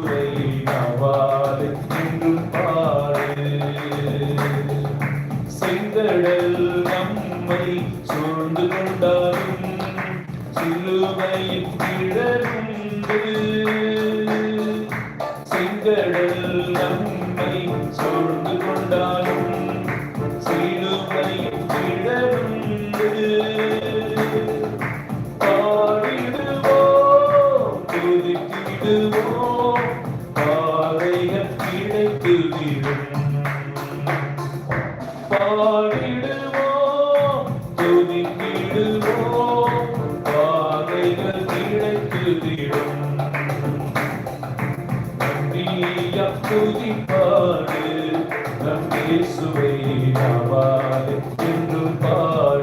இயேசுவை நாவாலே என்றும் பாடு. செங்கடல் நம்மை சூழ்ந்து கொண்டாலும் சிலுவையின் கிழறுண்டு. செங்கடல் நம்மை சூழ்ந்து கொண்டாலும் சிலுவையின் கிழறுண்டு. பாடிடுவோம் துதித்திடுவோம் பாதைகள் கிடைத்துவிடும். பாடிடுவோம் துதித்திடுவோம் பாதைகள் கிடைத்துவிடும். நன்றியா துதிப்பாடு நம் இயேசுவை நாவாலே என்றும் பாடு.